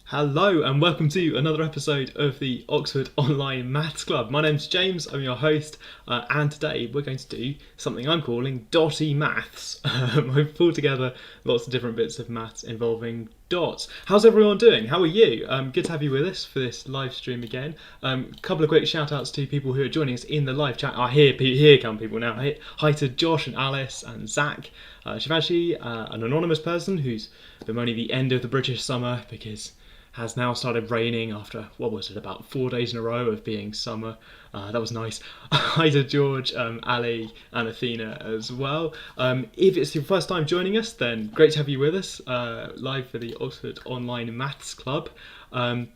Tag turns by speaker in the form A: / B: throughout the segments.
A: Hello and welcome to another episode of the Oxford Online Maths Club. My name's James, I'm your host, and today we're going to do something I'm calling Dotty Maths. I've pulled together lots of different bits of maths involving dots. How's everyone doing? How are you? Good to have you with us for this live stream again. Couple of quick shout outs to people who are joining us in the live chat. Here come people now. Hi to Josh and Alice and Zach. Shivashi, an anonymous person who's bemoaning the end of the British summer because has now started raining after, what was it, about 4 days in a row of being summer. That was nice. Hi to George, Ali and Athena as well. If it's your first time joining us, then great to have you with us, live for the Oxford Online Maths Club. If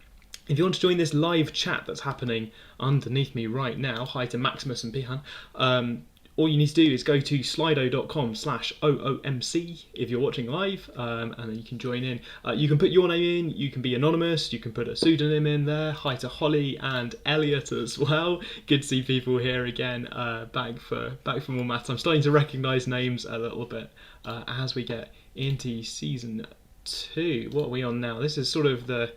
A: you want to join this live chat that's happening underneath me right now, hi to Maximus and Pihan, all you need to do is go to slido.com/OOMC if you're watching live, and then you can join in. You can put your name in, you can be anonymous, you can put a pseudonym in there. Hi to Holly and Elliot as well. Good to see people here again, back for more maths. I'm starting to recognise names a little bit as we get into season 2. What are we on now? This is sort of the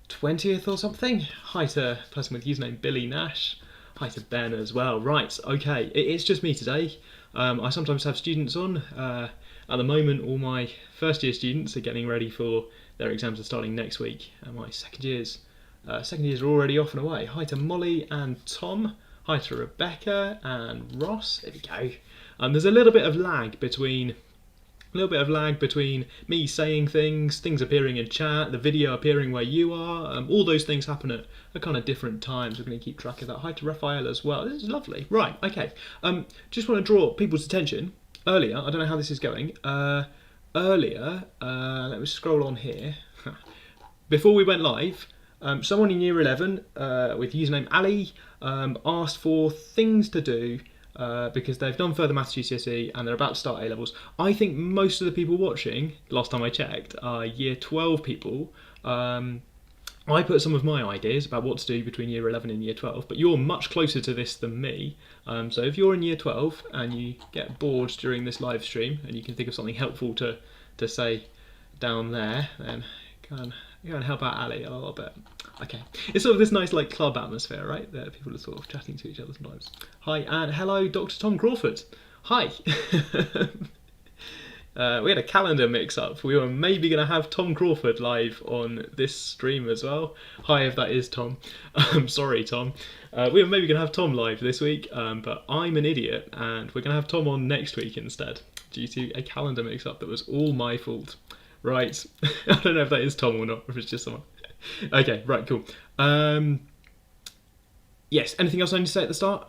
A: 20th or something. Hi to a person with username Billy Nash. Hi to Ben as well. Right, okay, it's just me today. I sometimes have students on. At the moment, all my first year students are getting ready for their exams are starting next week, and my second years are already off and away. Hi to Molly and Tom. Hi to Rebecca and Ross. There we go. There's a little bit of lag between me saying things appearing in chat, the video appearing where you are. All those things happen at kind of different times. We're going to keep track of that. Hi to Raphael as well. This is lovely. Right, okay. Just want to draw people's attention. Earlier, I don't know how this is going. Let me scroll on here. Before we went live, someone in year 11 with username Ali asked for things to do because they've done further maths GCSE and they're about to start A-levels. I think most of the people watching, last time I checked, are year 12 people. I put some of my ideas about what to do between year 11 and year 12, but you're much closer to this than me. So if you're in year 12 and you get bored during this live stream and you can think of something helpful to say down there, then go and help out Ali a little bit. Okay, it's sort of this nice like club atmosphere, right? That people are sort of chatting to each other sometimes. Hi and hello, Dr. Tom Crawford. Hi. We had a calendar mix-up. We were maybe going to have Tom Crawford live on this stream as well. Hi, if that is Tom. I'm sorry, Tom. We were maybe going to have Tom live this week, but I'm an idiot, and we're going to have Tom on next week instead, due to a calendar mix-up that was all my fault. Right. I don't know if that is Tom or not, or if it's just someone. Okay, right, cool. Yes, anything else I need to say at the start?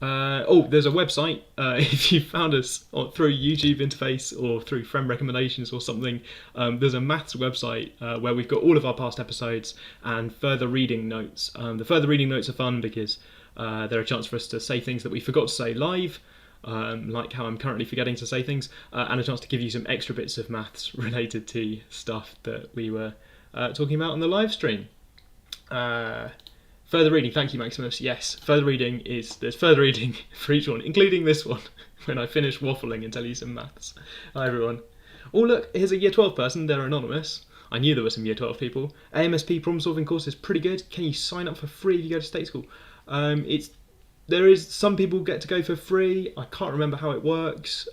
A: There's a website. If you found us through YouTube interface or through friend recommendations or something, there's a maths website where we've got all of our past episodes and further reading notes. The further reading notes are fun because they're a chance for us to say things that we forgot to say live, like how I'm currently forgetting to say things, and a chance to give you some extra bits of maths related to stuff that we were talking about on the live stream. Further reading, thank you Maximus. Yes, there's further reading for each one, including this one, when I finish waffling and tell you some maths. Hi everyone. Oh look, here's a year 12 person, they're anonymous. I knew there were some year 12 people. AMSP problem solving course is pretty good. Can you sign up for free if you go to state school? Some people get to go for free. I can't remember how it works.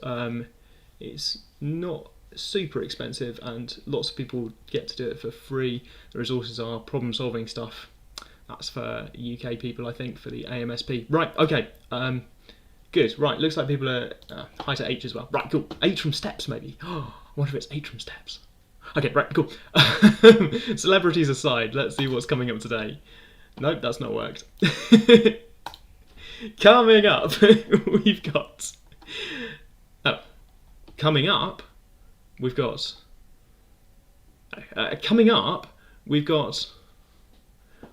A: It's not super expensive and lots of people get to do it for free. The resources are problem solving stuff. That's for UK people, I think, for the AMSP. Right, okay, good. Right, looks like people are hi to H as well. Right, cool. H from Steps, maybe. Oh, I wonder if it's H from Steps. Okay, right, cool. Celebrities aside, let's see what's coming up today. Nope, that's not worked. Coming up, we've got... Oh, coming up, we've got...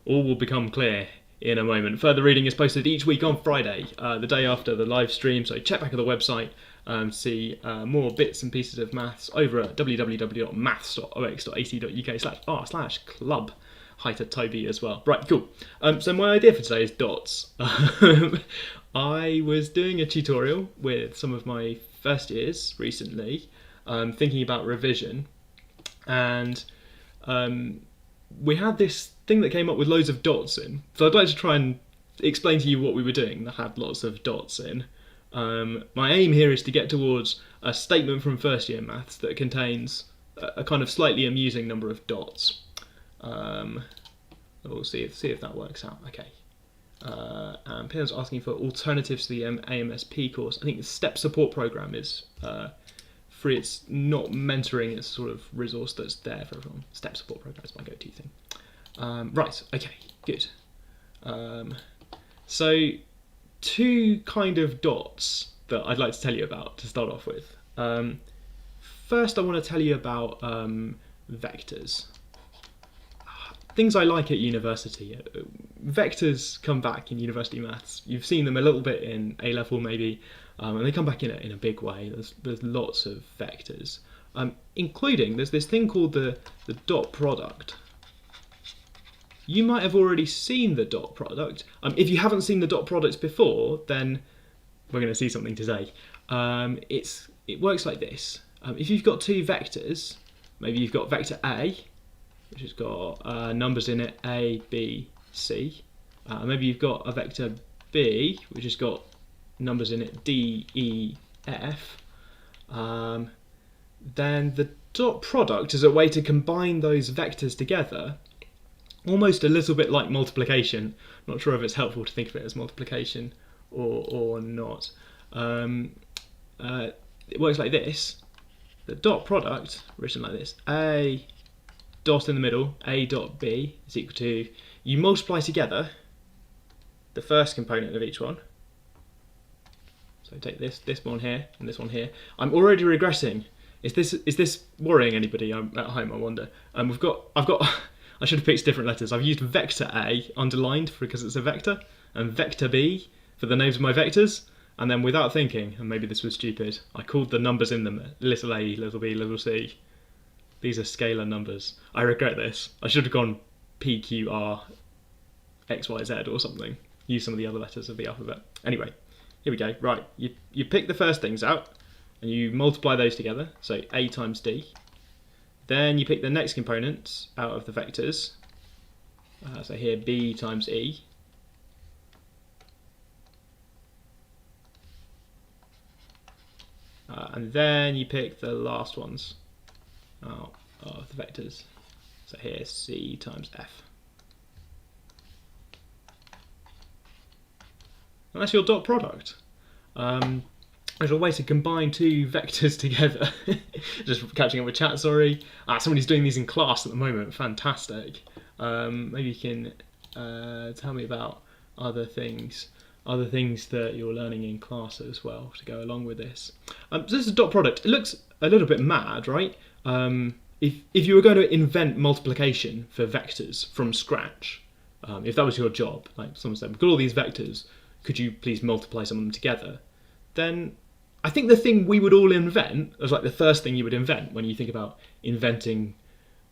A: All will become clear in a moment. Further reading is posted each week on Friday, the day after the live stream, so check back at the website and see more bits and pieces of maths over at www.maths.ox.ac.uk/r/club. Hi to Toby as well. Right, cool. So my idea for today is dots. I was doing a tutorial with some of my first years recently, thinking about revision, and we had this thing that came up with loads of dots in. So I'd like to try and explain to you what we were doing that had lots of dots in. My aim here is to get towards a statement from first year maths that contains a kind of slightly amusing number of dots. We'll see if that works out. Okay. And Peter's asking for alternatives to the AMSP course. I think the STEP support program is free. It's not mentoring. It's a sort of resource that's there for everyone. STEP support program is my go-to thing. Right. Okay. Good. So, two kind of dots that I'd like to tell you about to start off with. First, I want to tell you about vectors. Things I like at university. Vectors come back in university maths. You've seen them a little bit in A-level maybe, and they come back in a big way. There's lots of vectors, including there's this thing called the dot product. You might have already seen the dot product. If you haven't seen the dot product before, then we're going to see something today. It works like this. If you've got two vectors, maybe you've got vector A, which has got numbers in it A, B, C. Maybe you've got a vector B, which has got numbers in it D, E, F. Then the dot product is a way to combine those vectors together, almost a little bit like multiplication. Not sure if it's helpful to think of it as multiplication or not. It works like this. The dot product, written like this, A dot in the middle, A dot B is equal to, you multiply together the first component of each one. So take this one here and this one here. I'm already regressing. Is this worrying anybody at home, I wonder? I've got I should have picked different letters. I've used vector A underlined because it's a vector, and vector B for the names of my vectors. And then without thinking, and maybe this was stupid, I called the numbers in them little a, little b, little c. These are scalar numbers. I regret this. I should have gone P, Q, R, X, Y, Z or something. Use some of the other letters of the alphabet. Anyway, here we go. Right, you pick the first things out and you multiply those together. So A times D. Then you pick the next components out of the vectors. So here B times E. And then you pick the last ones out of the vectors. So here C times F. And that's your dot product. There's a way to combine two vectors together. Just catching up with chat, sorry. Somebody's doing these in class at the moment, fantastic. Maybe you can tell me about other things that you're learning in class as well to go along with this. So this is a dot product. It looks a little bit mad, right? If you were going to invent multiplication for vectors from scratch, if that was your job, like someone said, we've got all these vectors, could you please multiply some of them together? Then I think the thing we would all invent, as like the first thing you would invent when you think about inventing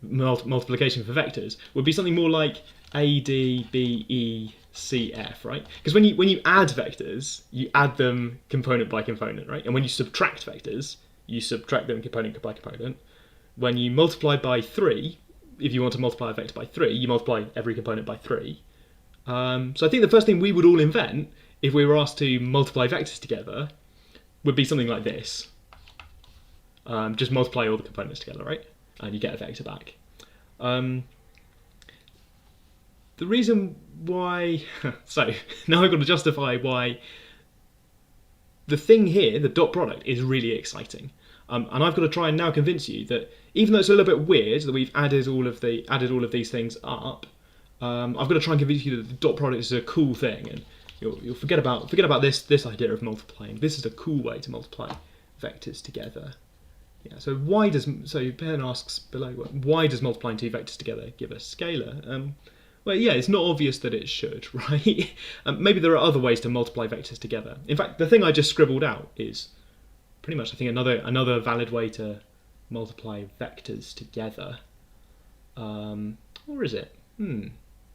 A: multiplication for vectors, would be something more like A, D, B, E, C, F, right? Because when you add vectors, you add them component by component, right? And when you subtract vectors, you subtract them component by component. When you multiply by 3, if you want to multiply a vector by 3, you multiply every component by 3. So I think the first thing we would all invent, if we were asked to multiply vectors together, would be something like this. Just multiply all the components together, right? And you get a vector back. The reason why... so, now I've got to justify why the thing here, the dot product, is really exciting. And I've got to try and now convince you that even though it's a little bit weird that we've added all of these things up, I've got to try and convince you that the dot product is a cool thing, and you'll forget about this idea of multiplying. This is a cool way to multiply vectors together. Yeah. So Ben asks below, why does multiplying two vectors together give a scalar? Well, yeah, it's not obvious that it should, right? Maybe there are other ways to multiply vectors together. In fact, the thing I just scribbled out is pretty much, I think, another valid way to multiply vectors together. Or is it?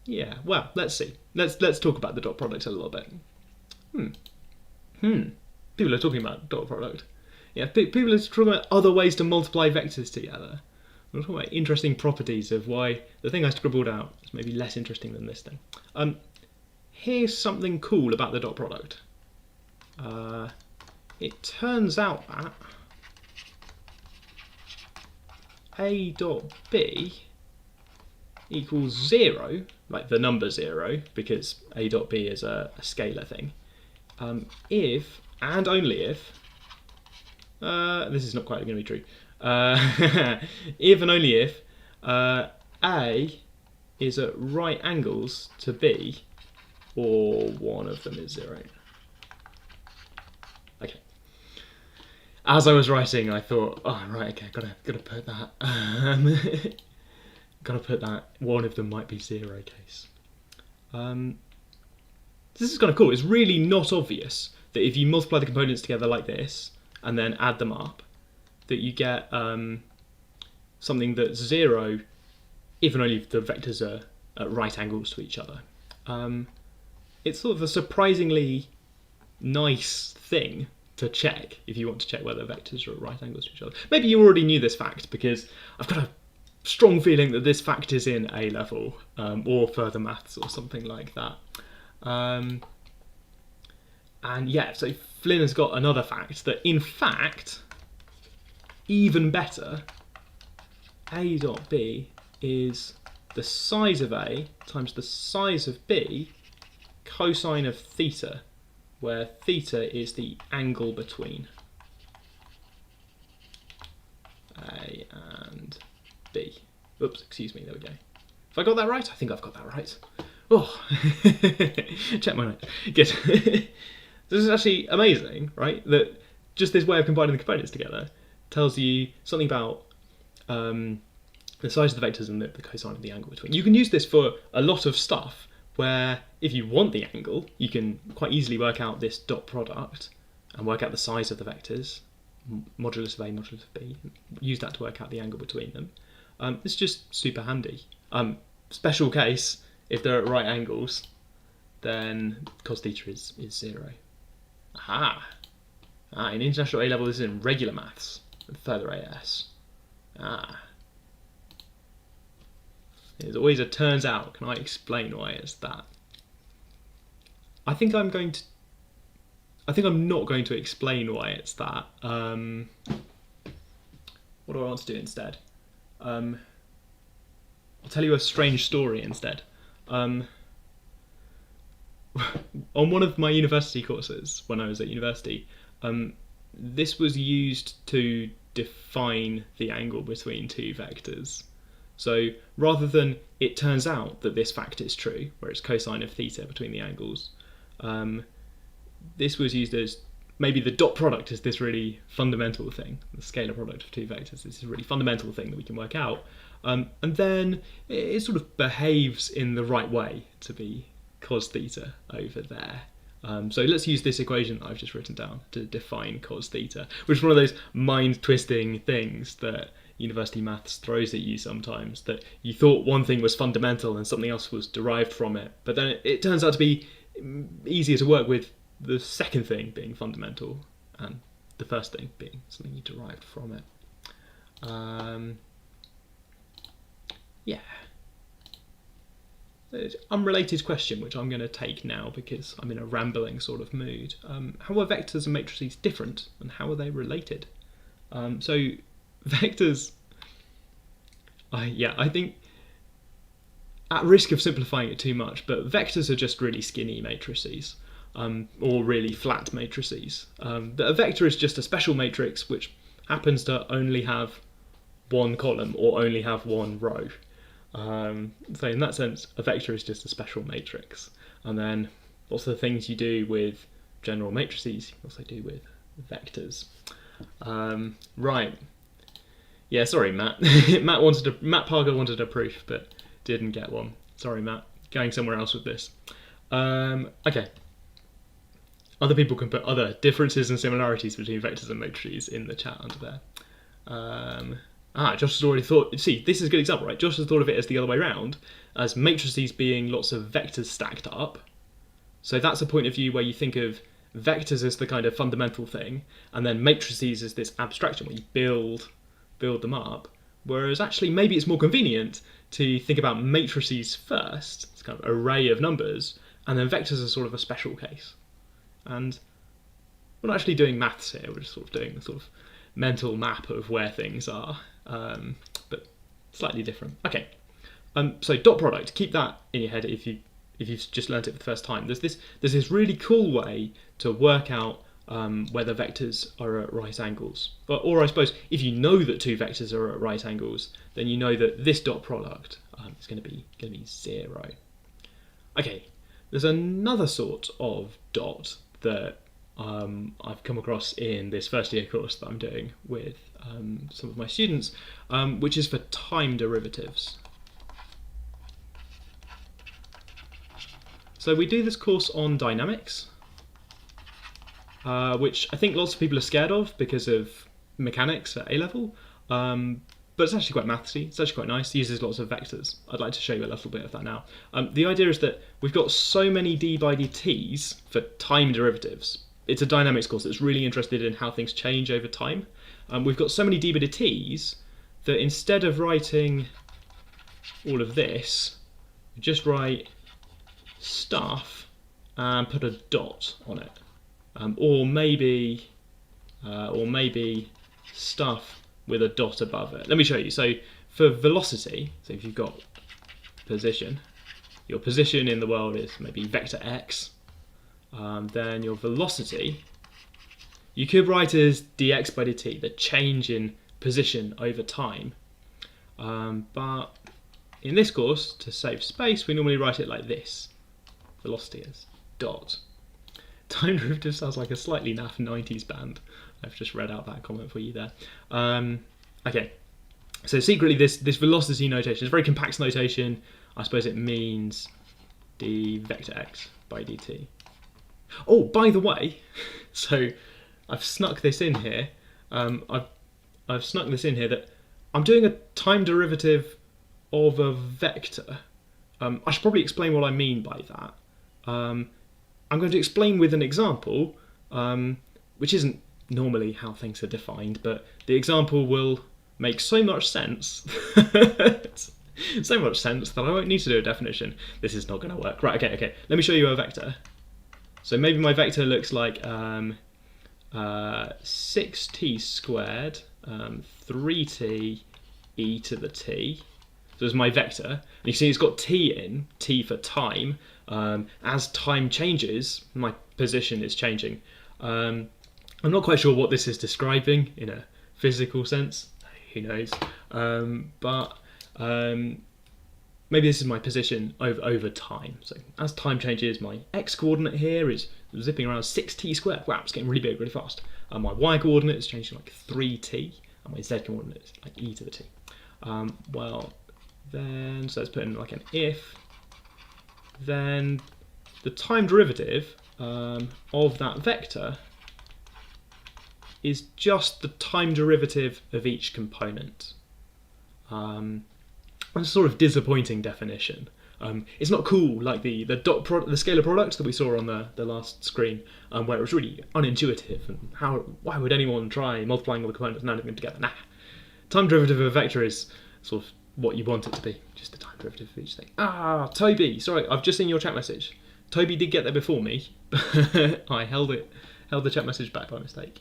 A: Yeah. Well, let's see. Let's talk about the dot product a little bit. People are talking about dot product. Yeah. People are talking about other ways to multiply vectors together. We're talking about interesting properties of why the thing I scribbled out is maybe less interesting than this thing. Here's something cool about the dot product. It turns out that a dot b equals 0, like the number 0, because a dot b is a scalar thing, if and only if, this is not quite going to be true, if and only if a is at right angles to b, or one of them is 0. Okay. As I was writing, I thought, oh right, okay, gotta put that. Gotta put that. One of them might be 0 case. This is kind of cool. It's really not obvious that if you multiply the components together like this and then add them up, that you get something that's 0 if and only if the vectors are at right angles to each other. It's sort of a surprisingly nice thing to check if you want to check whether vectors are at right angles to each other. Maybe you already knew this fact, because I've got a strong feeling that this fact is in A level or further maths or something like that. And yeah, so Flynn has got another fact that, in fact, even better, A dot B is the size of A times the size of B cosine of theta, where theta is the angle between A and B. Oops, excuse me, there we go. Have I got that right? I think I've got that right. Oh, check my notes. Good. This is actually amazing, right? That just this way of combining the components together tells you something about the size of the vectors and the cosine of the angle between. You can use this for a lot of stuff where if you want the angle, you can quite easily work out this dot product and work out the size of the vectors, modulus of A, modulus of B, use that to work out the angle between them. It's just super handy. Special case, if they're at right angles, then cos theta is 0. Aha! In international A level, this is in regular maths, and further AS. There's always a turns out. Can I explain why it's that? I think I'm not going to explain why it's that. What do I want to do instead? I'll tell you a strange story instead. On one of my university courses, when I was at university, this was used to define the angle between two vectors. So rather than it turns out that this fact is true, where it's cosine of theta between the angles, this was used as maybe the dot product is this really fundamental thing, the scalar product of two vectors. This is a really fundamental thing that we can work out. And then it sort of behaves in the right way to be cos theta over there. So let's use this equation that I've just written down to define cos theta, which is one of those mind-twisting things that university maths throws at you sometimes, that you thought one thing was fundamental and something else was derived from it, but then it turns out to be easier to work with the second thing being fundamental and the first thing being something you derived from it. Yeah. Unrelated question, which I'm going to take now because I'm in a rambling sort of mood. How are vectors and matrices different, and how are they related? So vectors, I think, at risk of simplifying it too much, but vectors are just really skinny matrices, or really flat matrices. A vector is just a special matrix which happens to only have one column or only have one row. So in that sense, a vector is just a special matrix. And then lots of the things you do with general matrices, you also do with vectors. Right. Yeah, sorry, Matt. Matt Parker wanted a proof, but didn't get one. Sorry, Matt. Going somewhere else with this. Okay. Other people can put other differences and similarities between vectors and matrices in the chat under there. Josh has already thought, see, this is a good example, right? Josh has thought of it as the other way around, as matrices being lots of vectors stacked up. So that's a point of view where you think of vectors as the kind of fundamental thing, and then matrices as this abstraction where you build them up. Whereas actually maybe it's more convenient to think about matrices first, it's kind of an array of numbers, and then vectors are sort of a special case. And we're not actually doing maths here, we're just sort of doing a sort of mental map of where things are, but slightly different. Okay, so dot product, keep that in your head if you've just learnt it for the first time. There's this really cool way to work out whether vectors are at right angles. Or I suppose if you know that two vectors are at right angles, then you know that this dot product is going to be 0. Okay, there's another sort of dot that I've come across in this first year course that I'm doing with some of my students, which is for time derivatives. So we do this course on dynamics, which I think lots of people are scared of because of mechanics at A-level, but it's actually quite mathsy, it's actually quite nice, it uses lots of vectors. I'd like to show you a little bit of that now. The idea is that we've got so many d by dt's for time derivatives. It's a dynamics course that's really interested in how things change over time. We've got so many d by dt's that instead of writing all of this, we just write stuff and put a dot on it. Or maybe stuff with a dot above it. Let me show you. So for velocity, so if you've got position, your position in the world is maybe vector x, then your velocity, you could write as dx by dt, the change in position over time. But in this course, to save space, we normally write it like this. Velocity is dot. Time derivative sounds like a slightly naff 90s band. I've just read out that comment for you there. Okay, so secretly this velocity notation is a very compact notation. I suppose it means d vector x by dt. Oh, by the way, so I've snuck this in here. I've snuck this in here that I'm doing a time derivative of a vector. I should probably explain what I mean by that. I'm going to explain with an example, which isn't normally how things are defined, but the example will make so much sense, so much sense that I won't need to do a definition. This is not going to work. Right, okay. Let me show you a vector. So maybe my vector looks like 6t squared, 3t e to the t. So it's my vector. And you can see it's got t in, t for time. As time changes, my position is changing. I'm not quite sure what this is describing in a physical sense. Who knows? Maybe this is my position over time. So as time changes, my x coordinate here is zipping around 6t squared. Wow, it's getting really big really fast. My y coordinate is changing like 3t, and my z coordinate is like e to the t. Well, then, so let's put in like an if. Then the time derivative of that vector is just the time derivative of each component. It's a sort of disappointing definition. It's not cool like the scalar product that we saw on the last screen, where it was really unintuitive. And why would anyone try multiplying all the components and adding them together? Nah. Time derivative of a vector is sort of what you want it to be, just the time derivative of each thing. Ah, Toby, sorry, I've just seen your chat message. Toby did get there before me, but I held the chat message back by mistake.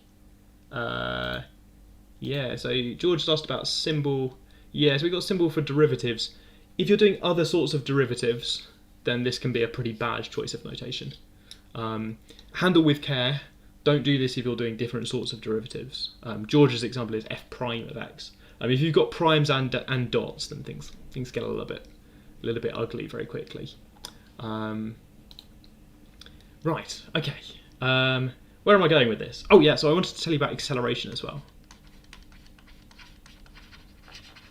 A: Yeah, so George asked about symbol. Yeah, so we got symbol for derivatives. If you're doing other sorts of derivatives, then this can be a pretty bad choice of notation. Handle with care. Don't do this if you're doing different sorts of derivatives. George's example is f prime of x. If you've got primes and dots, then things get a little bit ugly very quickly. Right, okay. Where am I going with this? Oh yeah, so I wanted to tell you about acceleration as well.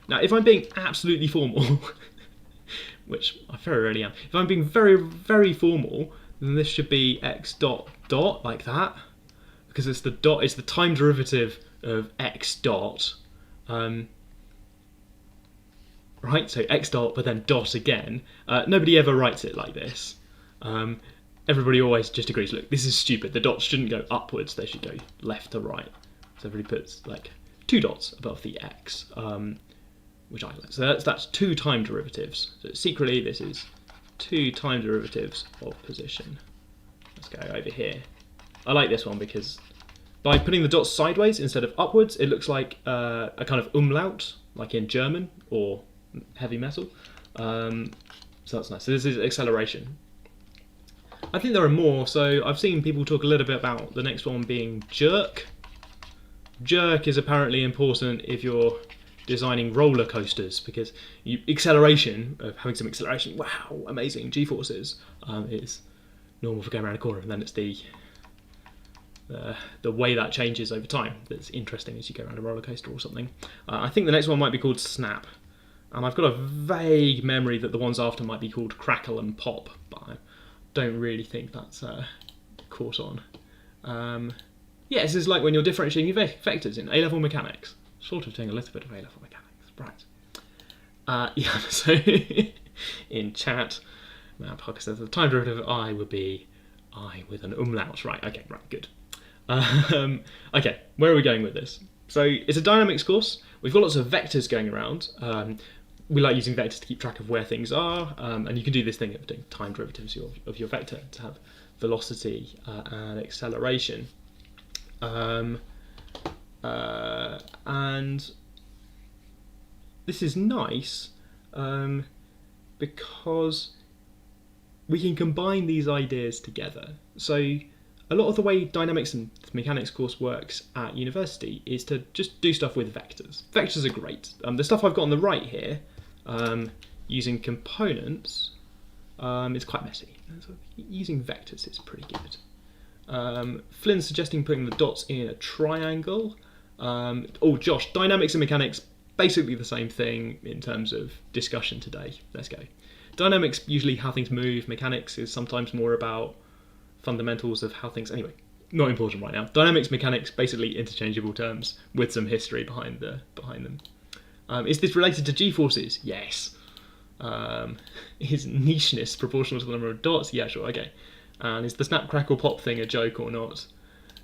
A: Now, if I'm being absolutely formal, which I very rarely am, if I'm being very, very formal, then this should be x dot dot like that, because it's the time derivative of x dot. Right, so x dot, but then dot again. Nobody ever writes it like this. Everybody always just agrees, look, this is stupid. The dots shouldn't go upwards, they should go left to right. So everybody puts like 2 dots above the x. which I like. So that's 2 time derivatives. So secretly this is 2 time derivatives of position. Let's go over here. I like this one because by putting the dots sideways instead of upwards, it looks like a kind of umlaut, like in German or heavy metal. So that's nice. So this is acceleration. I think there are more. So I've seen people talk a little bit about the next one being jerk. Jerk is apparently important if you're designing roller coasters, because acceleration, of having some acceleration, wow, amazing, G-forces, is normal for going around a corner, and then it's the way that changes over time that's interesting as you go around a roller coaster or something. I think the next one might be called snap, and I've got a vague memory that the ones after might be called crackle and pop, but I don't really think that's caught on. Yeah, this is like when you're differentiating vectors in A-level mechanics. Sort of doing a little bit of A-level mechanics, right. Yeah, so in chat, Matt Parker says the time derivative of I would be I with an umlaut. Right, okay, right, good. Okay, where are we going with this? So it's a dynamics course. We've got lots of vectors going around. We like using vectors to keep track of where things are, and you can do this thing of doing time derivatives of your vector to have velocity and acceleration. And this is nice because we can combine these ideas together. So a lot of the way dynamics and mechanics course works at university is to just do stuff with vectors. Vectors are great. The stuff I've got on the right here, using components, is quite messy. So using vectors is pretty good. Flynn's suggesting putting the dots in a triangle. Oh, Josh, dynamics and mechanics, basically the same thing in terms of discussion today. Let's go. Dynamics, usually how things move. Mechanics is sometimes more about fundamentals of how things... Anyway, not important right now. Dynamics, mechanics, basically interchangeable terms with some history behind them. Is this related to G-forces? Yes. Is nicheness proportional to the number of dots? Yeah, sure, okay. And is the snap, crackle, pop thing a joke or not?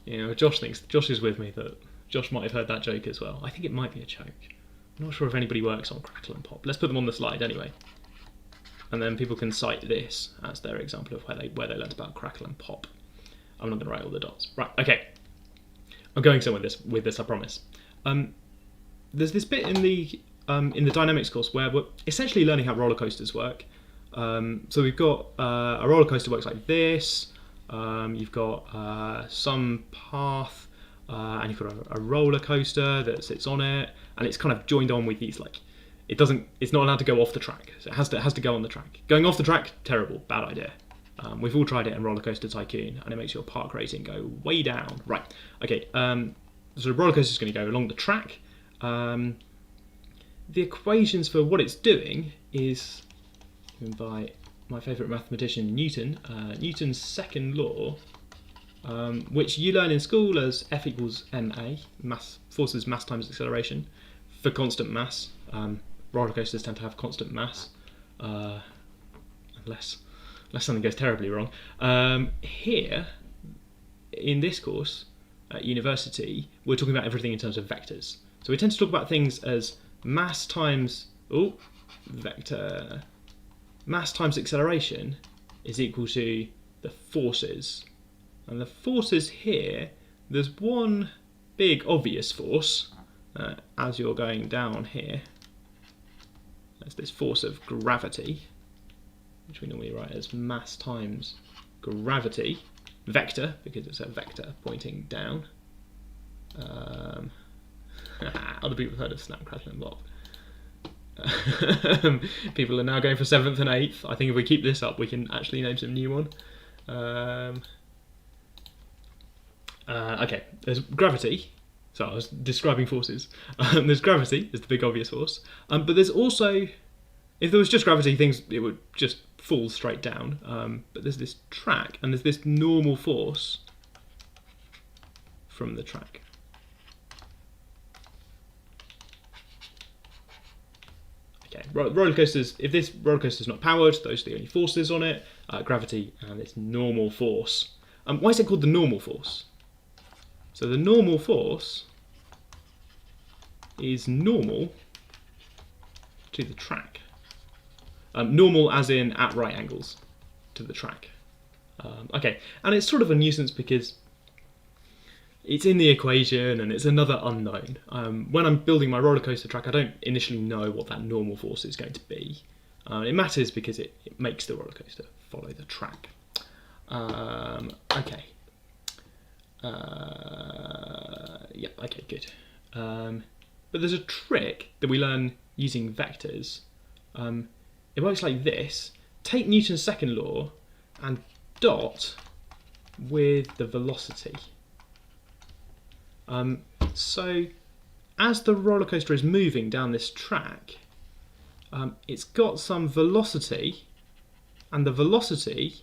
A: You know, Josh is with me that Josh might have heard that joke as well. I think it might be a joke. I'm not sure if anybody works on crackle and pop. Let's put them on the slide anyway. And then people can cite this as their example of where they learnt about crackle and pop. I'm not going to write all the dots. Right, okay. I'm going somewhere with this, I promise. There's this bit in the dynamics course where we're essentially learning how roller coasters work. So we've got a roller coaster works like this. You've got some path, and you've got a roller coaster that sits on it, and it's kind of joined on with these it's not allowed to go off the track. So it has to go on the track. Going off the track, terrible, bad idea. We've all tried it in Roller Coaster Tycoon, and it makes your park rating go way down. Right. Okay. So the roller coaster is going to go along the track. The equations for what it's doing is given by my favourite mathematician, Newton. Newton's second law, which you learn in school as F equals ma, forces mass times acceleration, for constant mass. Roller coasters tend to have constant mass, unless something goes terribly wrong. Here, in this course at university, we're talking about everything in terms of vectors. So we tend to talk about things as mass times vector. Mass times acceleration is equal to the forces. And the forces here, there's one big obvious force as you're going down here. That's this force of gravity, which we normally write as mass times gravity, vector, because it's a vector pointing down. Other people have heard of snap, crackle and pop. People are now going for 7th and 8th. I think if we keep this up, we can actually name some new one. Okay, there's gravity. So I was describing forces. There's gravity, is the big obvious force. But there's also, if there was just gravity, it would just fall straight down. But there's this track, and there's this normal force from the track. Okay, roller coasters, if this roller coaster is not powered, those are the only forces on it, gravity and this normal force. Why is it called the normal force? So the normal force is normal to the track. Normal as in at right angles to the track. Okay, and it's sort of a nuisance because it's in the equation and it's another unknown. When I'm building my roller coaster track, I don't initially know what that normal force is going to be. It matters because it makes the roller coaster follow the track. Okay. Yeah, okay, good. But there's a trick that we learn using vectors. It works like this. Take Newton's second law and dot with the velocity. So as the roller coaster is moving down this track, it's got some velocity, and the velocity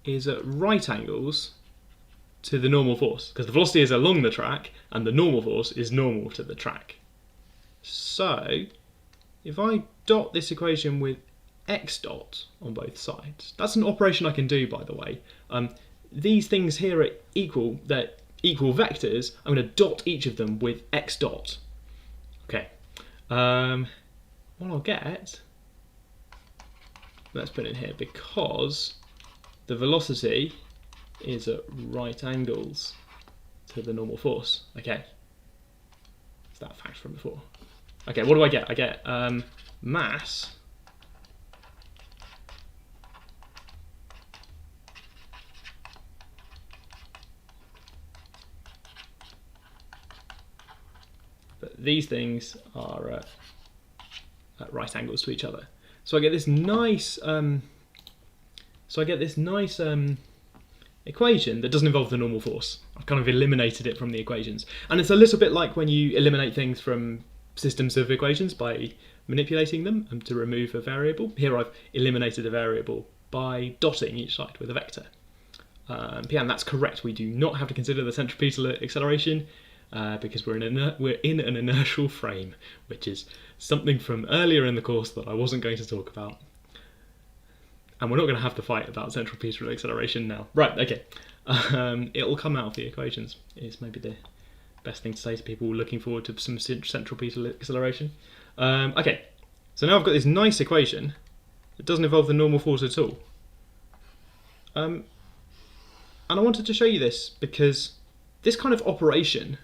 A: is at right angles to the normal force, because the velocity is along the track and the normal force is normal to the track. So if I dot this equation with x dot on both sides, that's an operation I can do, by the way. These things here are equal, they're equal vectors. I'm going to dot each of them with x dot. Okay. What I'll get, let's put it in here, because the velocity is at right angles to the normal force. Okay. It's that fact from before. Okay, what do I get? I get mass but these things are at right angles to each other. So I get this nice equation that doesn't involve the normal force. I've kind of eliminated it from the equations. And it's a little bit like when you eliminate things from systems of equations by manipulating them to remove a variable. Here I've eliminated a variable by dotting each side with a vector. And that's correct. We do not have to consider the centripetal acceleration because we're in an inertial frame, which is something from earlier in the course that I wasn't going to talk about. And we're not going to have the fight about centripetal acceleration now. Right, okay. It'll come out of the equations, is maybe the best thing to say to people looking forward to some centripetal acceleration. Okay, so now I've got this nice equation that doesn't involve the normal force at all. And I wanted to show you this because this kind of operation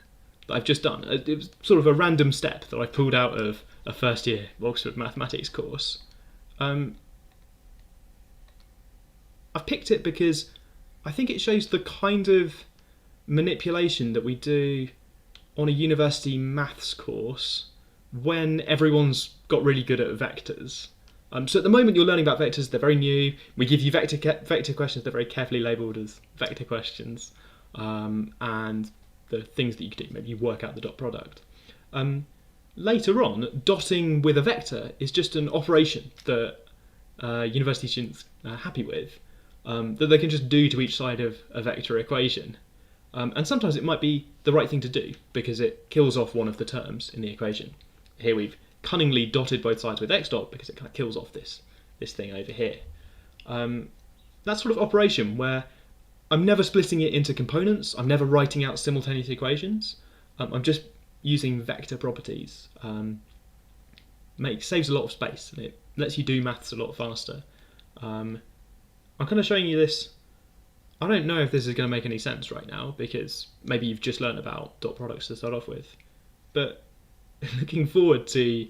A: that I've just done, it was sort of a random step that I pulled out of a first year Oxford mathematics course. I've picked it because I think it shows the kind of manipulation that we do on a university maths course when everyone's got really good at vectors. So at the moment you're learning about vectors, they're very new. We give you vector questions, they're very carefully labelled as vector questions. And the things that you can do, maybe you work out the dot product. Later on, dotting with a vector is just an operation that university students are happy with, that they can just do to each side of a vector equation. And sometimes it might be the right thing to do because it kills off one of the terms in the equation. Here we've cunningly dotted both sides with x dot because it kind of kills off this thing over here. That sort of operation where I'm never splitting it into components, I'm never writing out simultaneous equations, I'm just using vector properties. Saves a lot of space and it lets you do maths a lot faster. I'm kind of showing you this. I don't know if this is going to make any sense right now because maybe you've just learned about dot products to start off with, but looking forward to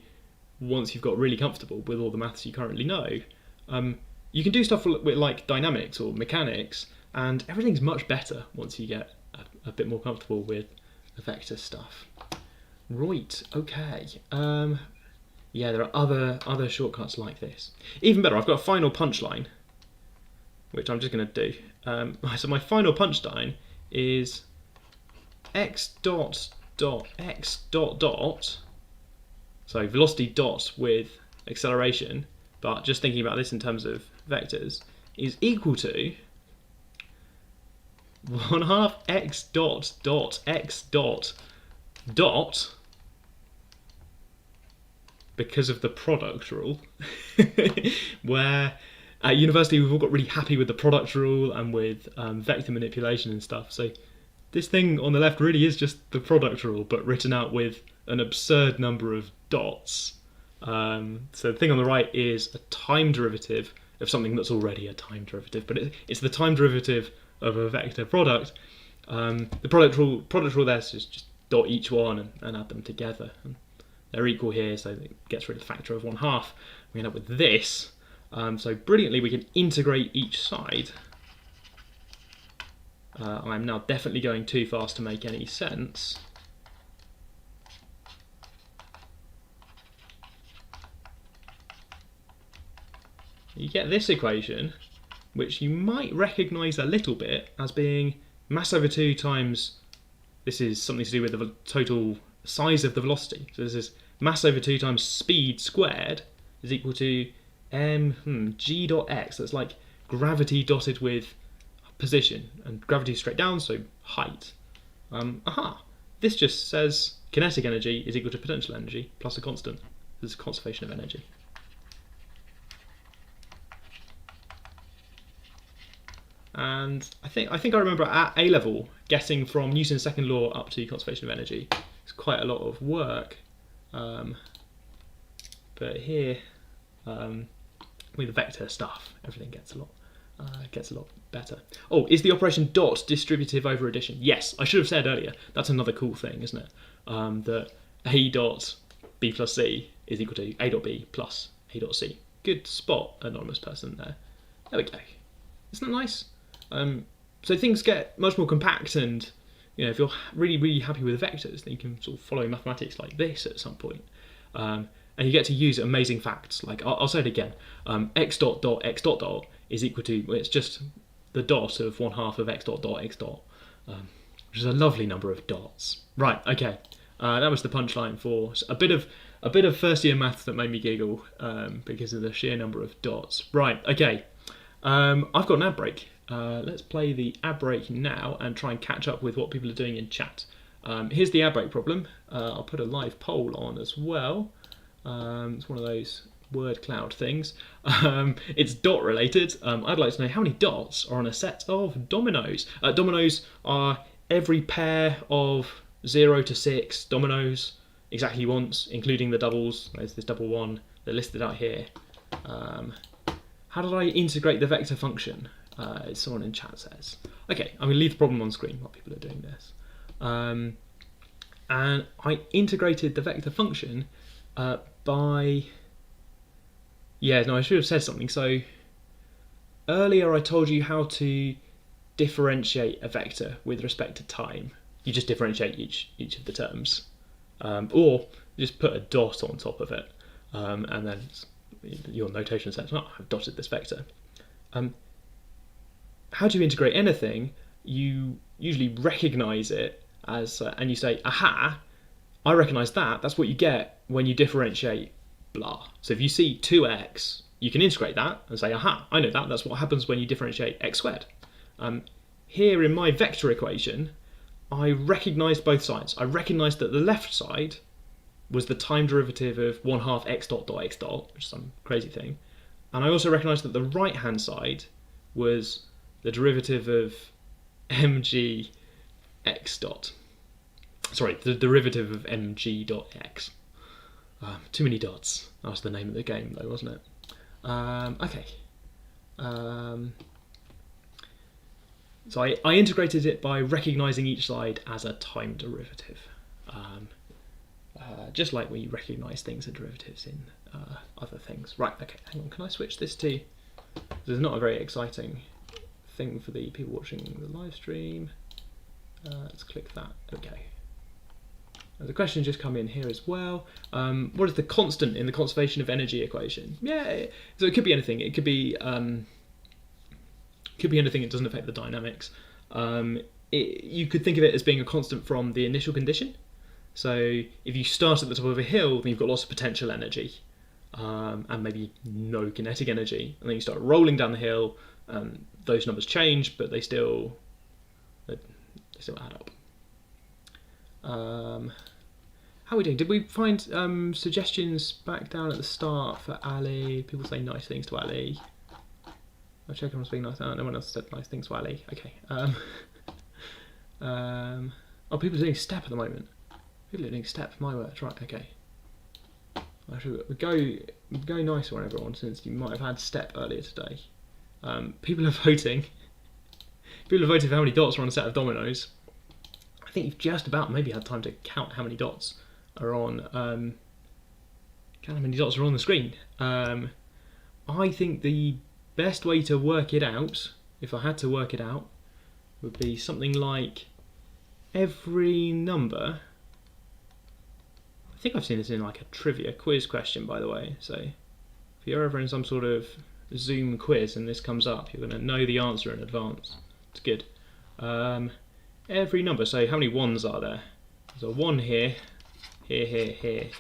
A: once you've got really comfortable with all the maths you currently know, you can do stuff with like dynamics or mechanics, and everything's much better once you get a bit more comfortable with the vector stuff. Right, okay. Yeah, there are other shortcuts like this. Even better, I've got a final punchline, which I'm just going to do. So my final punchline is x dot dot x dot dot, so velocity dot with acceleration, but just thinking about this in terms of vectors, is equal to 1/2 x dot dot x dot dot, because of the product rule, where at university we've all got really happy with the product rule and with vector manipulation and stuff. So this thing on the left really is just the product rule, but written out with an absurd number of dots. So the thing on the right is a time derivative of something that's already a time derivative, but it's the time derivative of a vector product. The product rule there is just dot each one and add them together. And they're equal here, so it gets rid of the factor of 1/2. We end up with this. So brilliantly, we can integrate each side. I'm now definitely going too fast to make any sense. You get this equation, which you might recognise a little bit as being mass over 2 times, this is something to do with the total size of the velocity. So this is mass over 2 times speed squared is equal to g dot x. That's like gravity dotted with position, and gravity is straight down, so height. This just says kinetic energy is equal to potential energy plus a constant. This is conservation of energy. And I think I remember at A level getting from Newton's second law up to conservation of energy. It's quite a lot of work, but here with the vector stuff, everything gets a lot better. Oh, is the operation dot distributive over addition? Yes, I should have said earlier. That's another cool thing, isn't it? That A dot B plus C is equal to A dot B plus A dot C. Good spot, anonymous person there. There we go. Isn't that nice? So things get much more compact, and if you're really happy with the vectors, then you can sort of follow mathematics like this at some point. And you get to use amazing facts. Like I'll say it again. X dot dot x dot dot is equal to, well, it's just the dot of 1/2 of x dot dot x dot, which is a lovely number of dots. Right. Okay. That was the punchline for a bit of first year maths that made me giggle because of the sheer number of dots. Right. Okay. I've got an ad break. Let's play the ad break now and try and catch up with what people are doing in chat. Here's the ad break problem. I'll put a live poll on as well. It's one of those word cloud things. It's dot related. I'd like to know how many dots are on a set of dominoes. Dominoes are every pair of 0 to 6 dominoes exactly once, including the doubles. There's this double one. They're listed out here. How did I integrate the vector function? Someone in chat says. Okay, I'm going to leave the problem on screen while people are doing this. And I integrated the vector function by... Yeah, no, I should have said something. So earlier I told you how to differentiate a vector with respect to time. You just differentiate each of the terms. Or just put a dot on top of it. And then your notation says, oh, I've dotted this vector. How do you integrate anything? You usually recognize it as, and you say, aha, I recognize that. That's what you get when you differentiate blah. So if you see 2x, you can integrate that and say, aha, I know that. That's what happens when you differentiate x squared. Here in my vector equation, I recognized both sides. I recognized that the left side was the time derivative of 1/2 x dot dot x dot, which is some crazy thing. And I also recognized that the right-hand side was the derivative of mg x dot. Sorry, the derivative of mg dot x. Too many dots. That was the name of the game, though, wasn't it? Okay. So I integrated it by recognizing each side as a time derivative. Just like we recognize things as derivatives in other things. Right, okay, hang on, can I switch this to... This is not a very exciting thing for the people watching the live stream. Let's click that, okay. The question just come in here as well. What is the constant in the conservation of energy equation? Yeah, so it could be anything. It could be anything that doesn't affect the dynamics. You could think of it as being a constant from the initial condition. So if you start at the top of a hill, then you've got lots of potential energy and maybe no kinetic energy. And then you start rolling down the hill, and those numbers change, but they still add up. How are we doing? Did we find suggestions back down at the start for Ali? People say nice things to Ali. I'll check everyone's being nice. No one else said nice things to Ali. Okay. Oh, people are doing S2ep8 at the moment. Good little step, my words. Right, okay. We go nicer on everyone, since you might have had step earlier today. People are voting. People are voting for how many dots are on a set of dominoes. I think you've just about maybe had time to count how many dots are on. Count how many dots are on the screen. I think the best way to work it out, if I had to work it out, would be something like every number. I think I've seen this in like a trivia quiz question, by the way. So if you're ever in some sort of Zoom quiz and this comes up, you're going to know the answer in advance. It's good. Every number. So how many ones are there? There's a 1 here, here.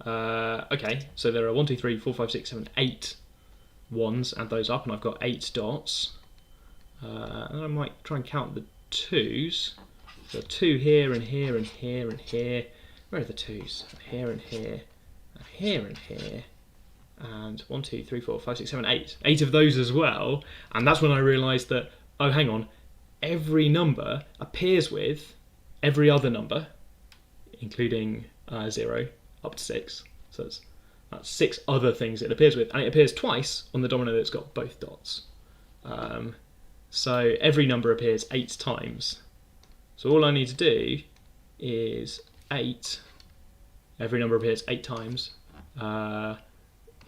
A: Okay, so there are 1, 2, 3, 4, 5, 6, 7, 8 ones. Add those up, and I've got 8 dots. And I might try and count the 2s. So 2 here and here and here and here. Where are the 2s? Here and here, and here and here. And 1, 2, 3, 4, 5, 6, 7, 8. 8 of those as well. And that's when I realised that, oh, hang on, every number appears with every other number, including 0 up to 6. So that's 6 other things it appears with. And it appears twice on the domino that's got both dots. So every number appears 8 times. So all I need to do is 8. Every number appears 8 times. 1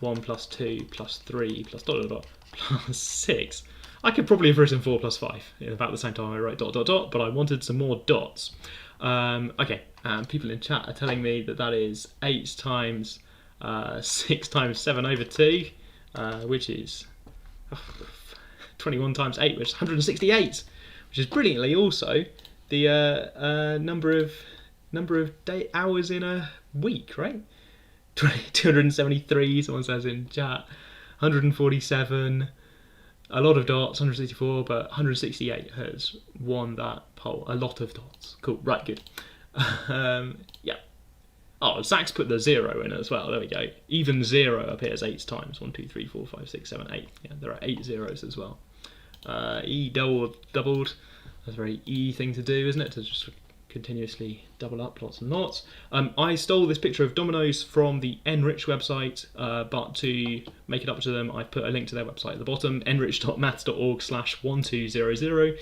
A: plus 2 plus 3 plus ... plus 6. I could probably have written 4 plus 5 in about the same time I wrote ... but I wanted some more dots. Okay, and people in chat are telling me that is 8 times 6 times 7 over 2, which is 21 times 8, which is 168, which is brilliantly also the number of hours in a week, right? 273, someone says in chat. 147, a lot of dots, 164, but 168 has won that poll. A lot of dots. Cool, right, good. Yeah. Oh, Zach's put the 0 in as well. There we go. Even 0 appears 8 times. 1, 2, 3, 4, 5, 6, 7, 8. Yeah, there are 8 zeros as well. E doubled. That's a very E thing to do, isn't it? To just continuously double up lots and lots. I stole this picture of Dominoes from the Enrich website, but to make it up to them, I've put a link to their website at the bottom, enrich.maths.org/1200.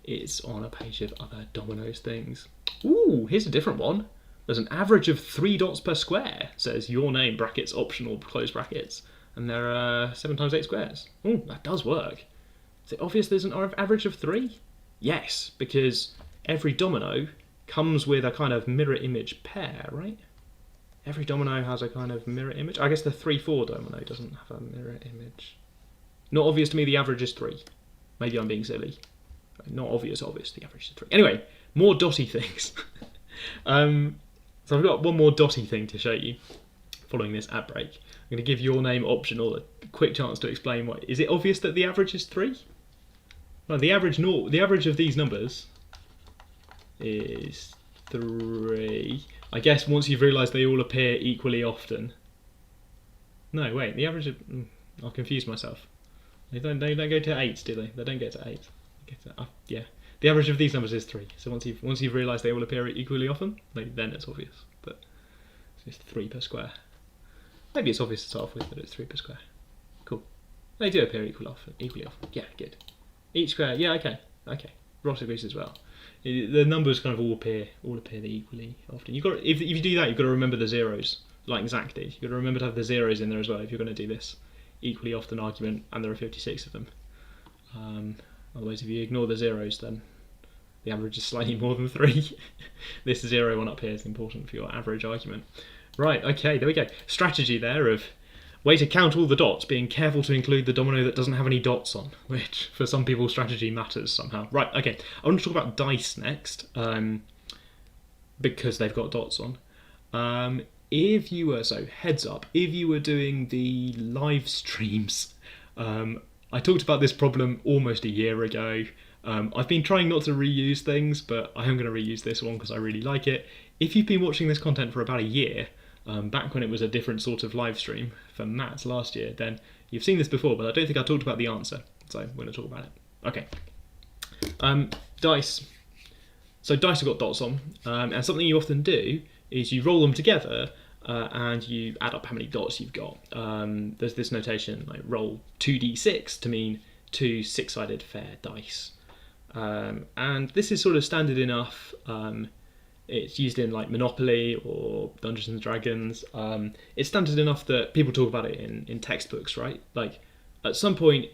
A: It's on a page of other Dominoes things. Ooh, here's a different one. There's an average of 3 dots per square. It says your name, brackets, optional, close brackets. And there are 7 times 8 squares. Ooh, that does work. Is it obvious there's an average of 3? Yes, because every domino comes with a kind of mirror image pair, right? Every domino has a kind of mirror image. I guess the 3-4 domino doesn't have a mirror image. Not obvious to me the average is 3. Maybe I'm being silly. Not obvious, the average is 3. Anyway, more Dotty things. So I've got one more Dotty thing to show you following this ad break. I'm going to give your name optional a quick chance to explain why. Is it obvious that the average is 3? Well, the average of these numbers is 3. I guess once you've realised they all appear equally often. No, wait, the average of... I'll confuse myself. They don't go to 8, do they? They don't get to 8. Yeah. The average of these numbers is 3. So once you've realised they all appear equally often, then it's obvious. But it's 3 per square. Maybe it's obvious to start off with that it's 3 per square. Cool. They do appear equally often. Yeah, good. Each square, yeah, okay. Ross agrees as well. The numbers kind of all appear equally often. If you do that, you've got to remember the zeros, like Zach did. You've got to remember to have the zeros in there as well if you're going to do this equally often argument, and there are 56 of them. Otherwise, if you ignore the zeros, then the average is slightly more than 3. This 0 one up here is important for your average argument. Right, okay, there we go. Strategy there of way to count all the dots, being careful to include the domino that doesn't have any dots on, which for some people strategy matters somehow. Right, okay, I want to talk about dice next, because they've got dots on. Heads up, if you were doing the live streams, I talked about this problem almost a year ago. I've been trying not to reuse things, but I am going to reuse this one because I really like it. If you've been watching this content for about a year, back when it was a different sort of live stream for Matt last year, then you've seen this before, but I don't think I talked about the answer, so I'm going to talk about it. Okay. Dice. So dice have got dots on, and something you often do is you roll them together and you add up how many dots you've got. There's this notation like roll 2d6 to mean 2 six-sided fair dice. And this is sort of standard enough. It's used in like Monopoly or Dungeons and Dragons. It's standard enough that people talk about it in textbooks, right? Like at some point,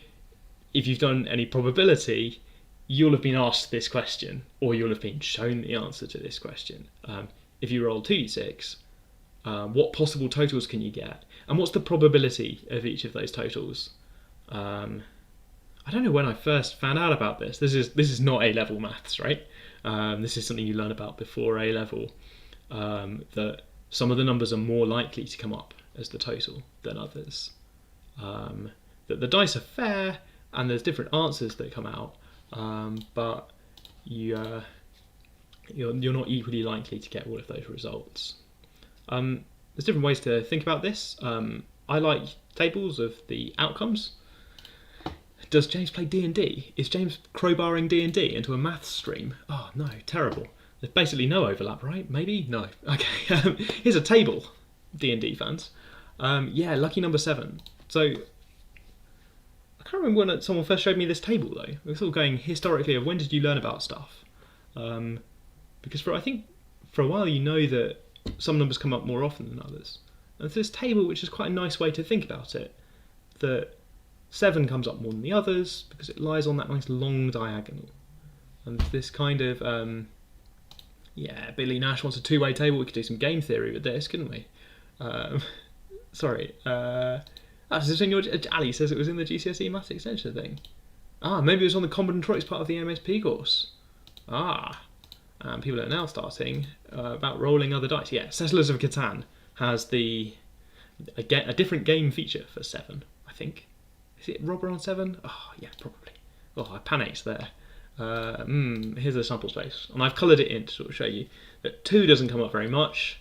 A: if you've done any probability, you'll have been asked this question, or you'll have been shown the answer to this question. If you roll 2d6, what possible totals can you get? And what's the probability of each of those totals? I don't know when I first found out about this. This is not A-level maths, right? This is something you learn about before A-level, that some of the numbers are more likely to come up as the total than others. That the dice are fair, and there's different answers that come out, but you're not equally likely to get all of those results. There's different ways to think about this. I like tables of the outcomes. Does James play D&D? Is James crowbarring D&D into a maths stream? Oh no, terrible. There's basically no overlap, right? Maybe? No. Okay, here's a table, D&D fans. Yeah, lucky number 7. So, I can't remember when someone first showed me this table though. We're sort of going historically of when did you learn about stuff? Because I think for a while you know that some numbers come up more often than others. And there's this table which is quite a nice way to think about it. That 7 comes up more than the others because it lies on that nice long diagonal. And this kind of, Billy Nash wants a two-way table. We could do some game theory with this, couldn't we? Sorry. Ali says it was in the GCSE maths extension thing. Maybe it was on the combinatorics part of the MSP course. And people are now starting about rolling other dice. Yeah, Settlers of Catan has a different game feature for 7, I think. Is it Robber on 7? Oh, yeah, probably. Oh, I panicked there. Here's the sample space. And I've coloured it in to sort of show you that 2 doesn't come up very much.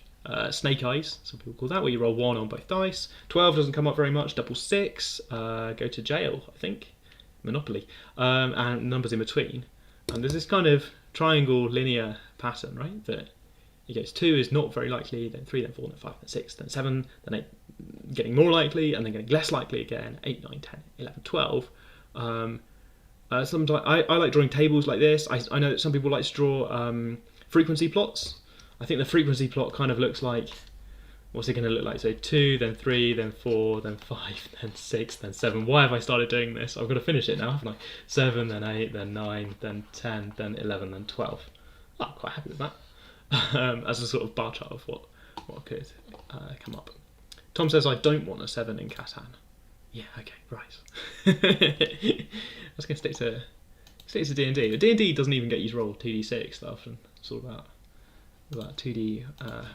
A: Snake Eyes, some people call that, where you roll 1 on both dice. 12 doesn't come up very much. Double 6, go to jail, I think. Monopoly. And numbers in between. And there's this kind of triangle linear pattern, right? That it goes 2 is not very likely, then 3, then 4, then 5, then 6, then 7, then 8 getting more likely, and then getting less likely again, 8, 9, 10, 11, 12. Sometimes I like drawing tables like this. I know that some people like to draw frequency plots. I think the frequency plot kind of looks like, what's it going to look like? So 2, then 3, then 4, then 5, then 6, then 7. Why have I started doing this? I've got to finish it now, haven't I? 7, then 8, then 9, then 10, then 11, then 12. I'm quite happy with that. As a sort of bar chart of what could come up. Tom says, I don't want a 7 in Catan. Yeah, okay, right. I was going to stick to D&D. But D&D doesn't even get you to roll 2d6 that often. It's all about 2d,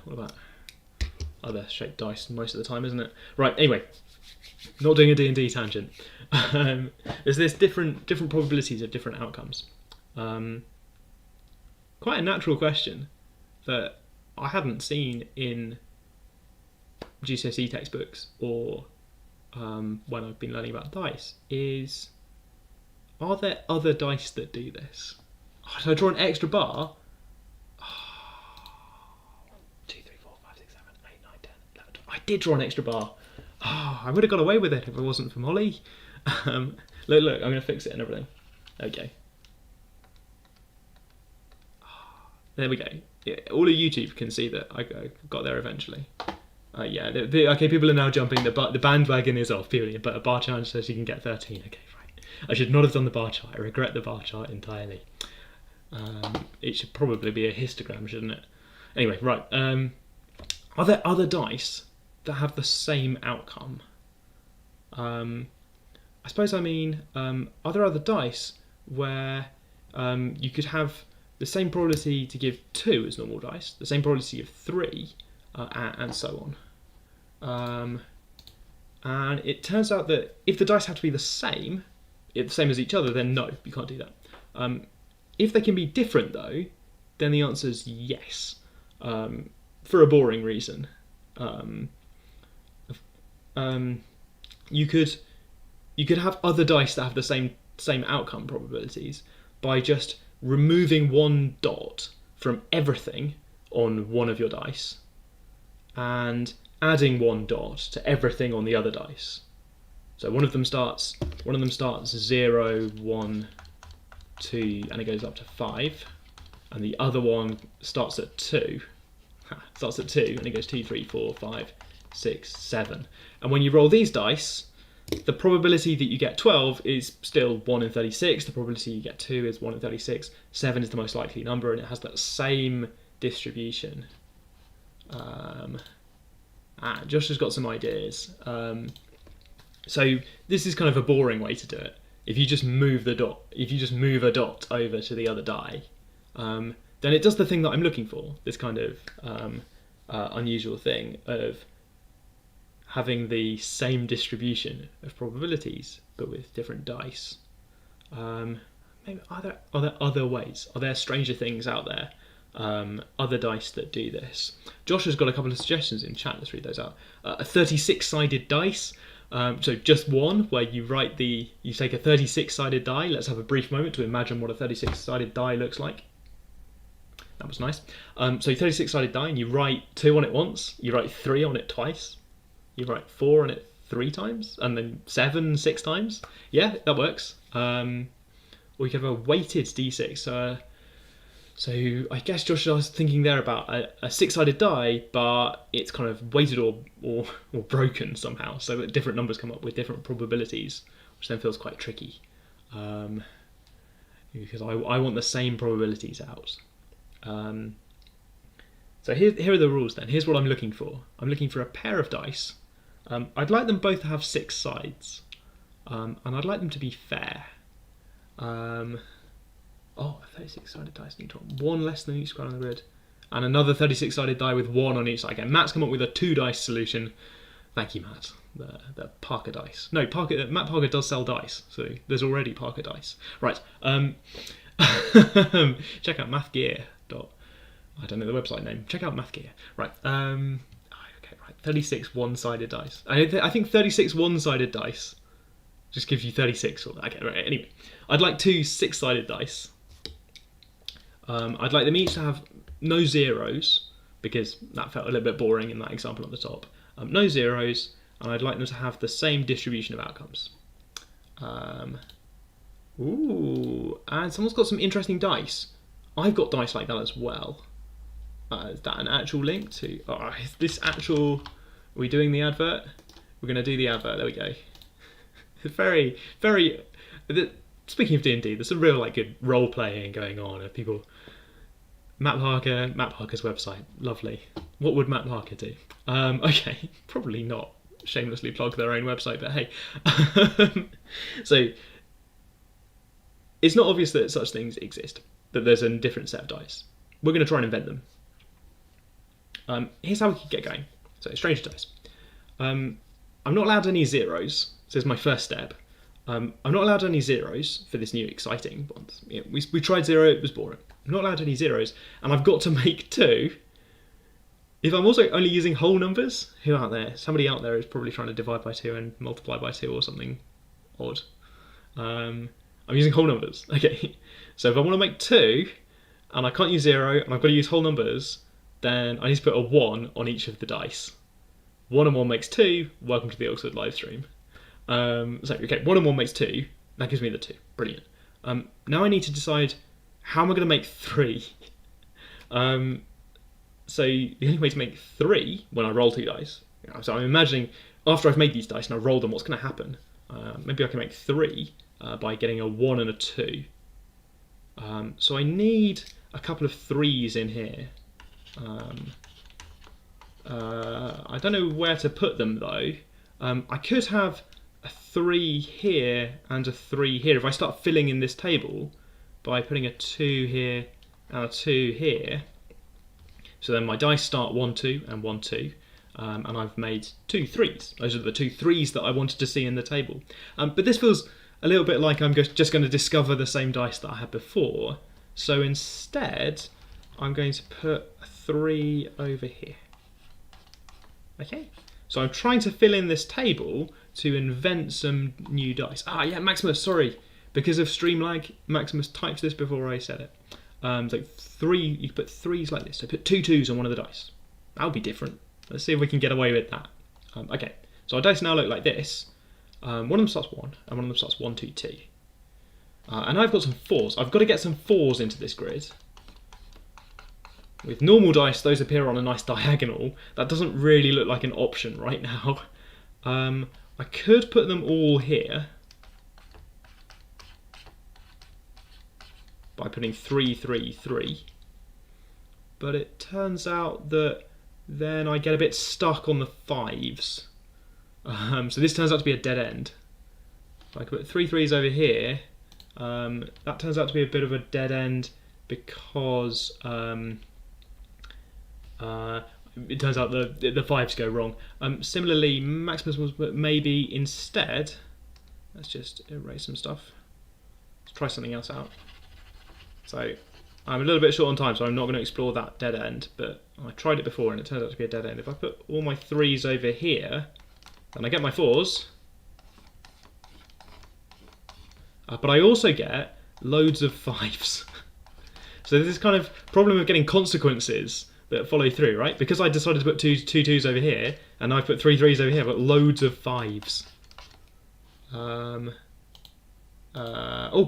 A: what about other shaped dice most of the time, isn't it? Right, anyway, not doing a D&D tangent. There's this different probabilities of different outcomes. Quite a natural question that I hadn't seen in GCSE textbooks or when I've been learning about dice is, are there other dice that do this? So I draw an extra bar. 2, 3, 4, 5, 6, 7, 8, 9, 10, 11, 12. I did draw an extra bar. I would have got away with it if it wasn't for Molly. Look, I'm going to fix it and everything. Okay. There we go. Yeah, all of YouTube can see that I got there eventually. Okay, people are now jumping. The bandwagon is off, purely, but a bar challenge says you can get 13. Okay, right. I should not have done the bar chart. I regret the bar chart entirely. It should probably be a histogram, shouldn't it? Anyway, right. Are there other dice that have the same outcome? I suppose I mean, are there other dice where you could have the same probability to give 2 as normal dice, the same probability of 3, and so on. And it turns out that if the dice have to be the same as each other, then no, you can't do that. If they can be different though, then the answer is yes, for a boring reason. You could have other dice that have the same outcome probabilities by just removing one dot from everything on one of your dice and adding 1 dot to everything on the other dice. So one of them starts 0, 1, 2, and it goes up to 5, and the other one starts at 2. Starts at 2, and it goes 2, 3, 4, 5, 6, 7. And when you roll these dice, the probability that you get 12 is still 1 in 36. The probability you get 2 is 1 in 36. 7 is the most likely number, and it has that same distribution. Josh has got some ideas. So this is kind of a boring way to do it. If you just move a dot over to the other die, then it does the thing that I'm looking for. This kind of unusual thing of having the same distribution of probabilities, but with different dice. Maybe are there other ways? Are there stranger things out there? Other dice that do this. Josh has got a couple of suggestions in chat. Let's read those out. A 36-sided dice. So just one where you take a 36-sided die. Let's have a brief moment to imagine what a 36-sided die looks like. That was nice. So 36-sided die, and you write 2 on it once. You write 3 on it twice. You write 4 on it 3 times, and then 7 6 times. Yeah, that works. Or you could have a weighted d6. So I guess Josh was thinking there about a 6-sided die, but it's kind of weighted or broken somehow, so that different numbers come up with different probabilities, which then feels quite tricky. Because I want the same probabilities out. So here are the rules then. Here's what I'm looking for. I'm looking for a pair of dice. I'd like them both to have 6 sides, and I'd like them to be fair. Oh, a 36-sided dice need to have 1 less than each square on the grid, and another 36-sided die with 1 on each side. Again, Matt's come up with a 2-dice solution. Thank you, Matt. The Parker dice. No, Matt Parker does sell dice, so there's already Parker dice. Right. Check out mathgear. I don't know the website name. Check out mathgear. Right. Okay. Right. 36 one-sided dice. I think 36 one-sided dice just gives you 36. Okay. Right. Anyway, I'd like 2 6-sided dice. I'd like them each to have no zeros, because that felt a little bit boring in that example at the top. No zeros, and I'd like them to have the same distribution of outcomes. Ooh, and someone's got some interesting dice. I've got dice like that as well. Is that an actual link to... Oh, is this actual... Are we doing the advert? We're going to do the advert. There we go. Very, very... Speaking of D&D, there's some real good role playing going on of people. Matt Parker's website, lovely. What would Matt Parker do? Okay, probably not shamelessly plug their own website, but hey. So it's not obvious that such things exist, that there's a different set of dice. We're going to try and invent them. Here's how we could get going. So stranger dice. I'm not allowed any zeros. So this is my first step. I'm not allowed any zeros for this new exciting one. We tried 0, it was boring. I'm not allowed any zeros, and I've got to make 2. If I'm also only using whole numbers, who out there? Somebody out there is probably trying to divide by 2 and multiply by 2 or something odd. I'm using whole numbers. Okay, so if I want to make 2, and I can't use 0, and I've got to use whole numbers, then I need to put a 1 on each of the dice. 1 and 1 makes 2. Welcome to the Oxford livestream. Okay, 1 and 1 makes 2. That gives me the 2. Brilliant. Now I need to decide how am I going to make 3. So the only way to make 3 when I roll 2 dice. So I'm imagining after I've made these dice and I roll them, what's going to happen? Maybe I can make 3 by getting a 1 and a 2. So I need a couple of 3s in here. I don't know where to put them though. I could have a 3 here and a 3 here. If I start filling in this table by putting a 2 here and a 2 here, so then my dice start 1, 2 and 1, 2, and I've made 2 3s. Those are the 2 3s that I wanted to see in the table. But this feels a little bit like I'm just going to discover the same dice that I had before. So instead, I'm going to put a 3 over here. Okay, so I'm trying to fill in this table to invent some new dice. Ah, yeah, Maximus, sorry. Because of stream lag, Maximus typed this before I said it. So three, you could put threes like this. So put two twos on one of the dice. That would be different. Let's see if we can get away with that. Okay, so our dice now look like this. One of them starts 1, and one of them starts 1, 2, T. And I've got some 4s. I've got to get some 4s into this grid. With normal dice, those appear on a nice diagonal. That doesn't really look like an option right now. I could put them all here by putting 3, 3, 3. But it turns out that then I get a bit stuck on the 5s. So this turns out to be a dead end. If I could put 3 3s over here, that turns out to be a bit of a dead end because it turns out the 5s go wrong. Similarly, Maximus was maybe instead, let's just erase some stuff. Let's try something else out. So I'm a little bit short on time, so I'm not going to explore that dead end, but I tried it before and it turns out to be a dead end. If I put all my 3s over here, then I get my 4s. But I also get loads of 5s. So there's this kind of problem of getting consequences that follow through, right? Because I decided to put two 2s over here, and I put 3 3s over here, I've got loads of 5s.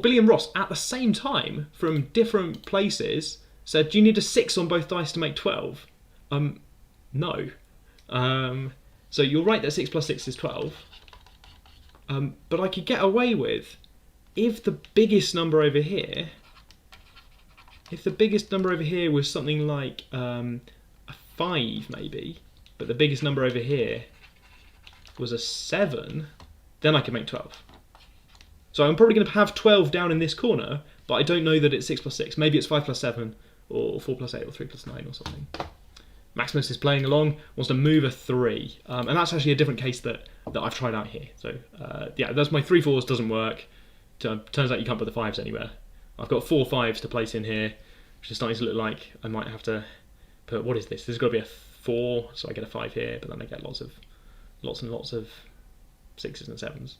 A: Billy and Ross, at the same time, from different places, said, do you need a 6 on both dice to make 12? No. So you're right that 6 plus 6 is 12. But I could get away with, if the biggest number over here, was something like a 5 maybe, but the biggest number over here was a 7, then I could make 12. So I'm probably going to have 12 down in this corner, but I don't know that it's 6 plus 6. Maybe it's 5 plus 7, or 4 plus 8, or 3 plus 9 or something. Maximus is playing along, wants to move a 3. And that's actually a different case that I've tried out here. So yeah, that's my 3 4s doesn't work. Turns out you can't put the 5s anywhere. I've got 4 5s to place in here, which is starting to look like I might have to put, what is this? This has got to be a 4, so I get a 5 here, but then I get lots and lots of 6s and 7s.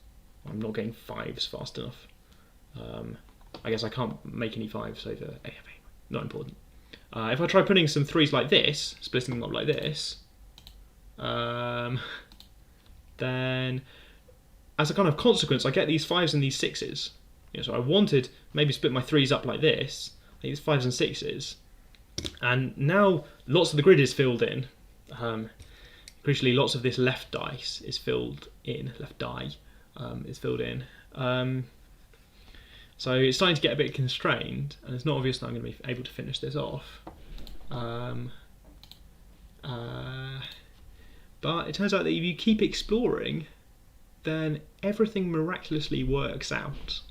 A: I'm not getting 5s fast enough. I guess I can't make any 5s over A. Not important. If I try putting some 3s like this, splitting them up like this, then as a kind of consequence, I get these 5s and these 6s. So I wanted maybe split my 3s up like this, these 5s and 6s, and now lots of the grid is filled in. Crucially, lots of this left dice is filled in, left die is filled in. So it's starting to get a bit constrained, and it's not obvious that I'm going to be able to finish this off. But it turns out that if you keep exploring, then everything miraculously works out,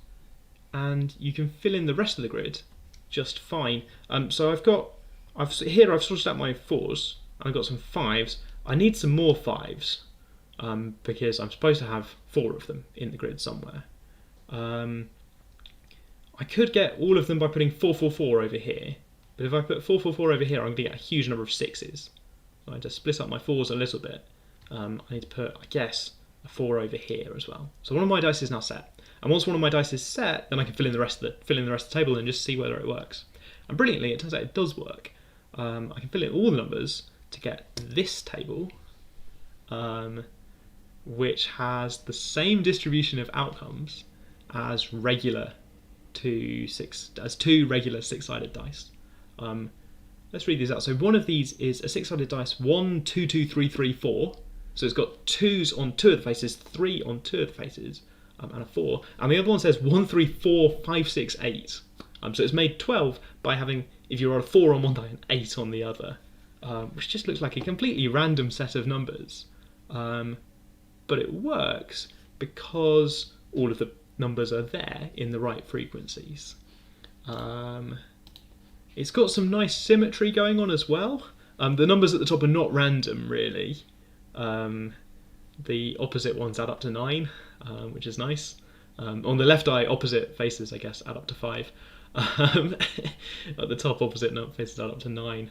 A: and you can fill in the rest of the grid just fine. So I've sorted out my 4s, and I've got some 5s. I need some more 5s because I'm supposed to have 4 of them in the grid somewhere. I could get all of them by putting 4 4 4 over here, but if I put 4 4 4 over here, I'm going to get a huge number of 6s. So I just split up my 4s a little bit. I need to put, I guess, a 4 over here as well. So one of my dice is now set, and once one of my dice is set, then I can fill in the rest of the table and just see whether it works. And brilliantly, it turns out it does work. I can fill in all the numbers to get this table, which has the same distribution of outcomes as two regular 6-sided dice. Let's read these out. So one of these is a 6-sided dice, 1 2 2 3 3 4. So it's got 2s on 2 of the faces, 3 on 2 of the faces, and a 4. And the other one says 1 3 4 5 6 8. So it's made 12 by having, if you roll a 4 on one die, an 8 on the other, which just looks like a completely random set of numbers. But it works because all of the numbers are there in the right frequencies. It's got some nice symmetry going on as well. The numbers at the top are not random, really. The opposite ones add up to 9, which is nice. On the left eye, opposite faces, I guess, add up to 5. At the top, opposite faces add up to 9.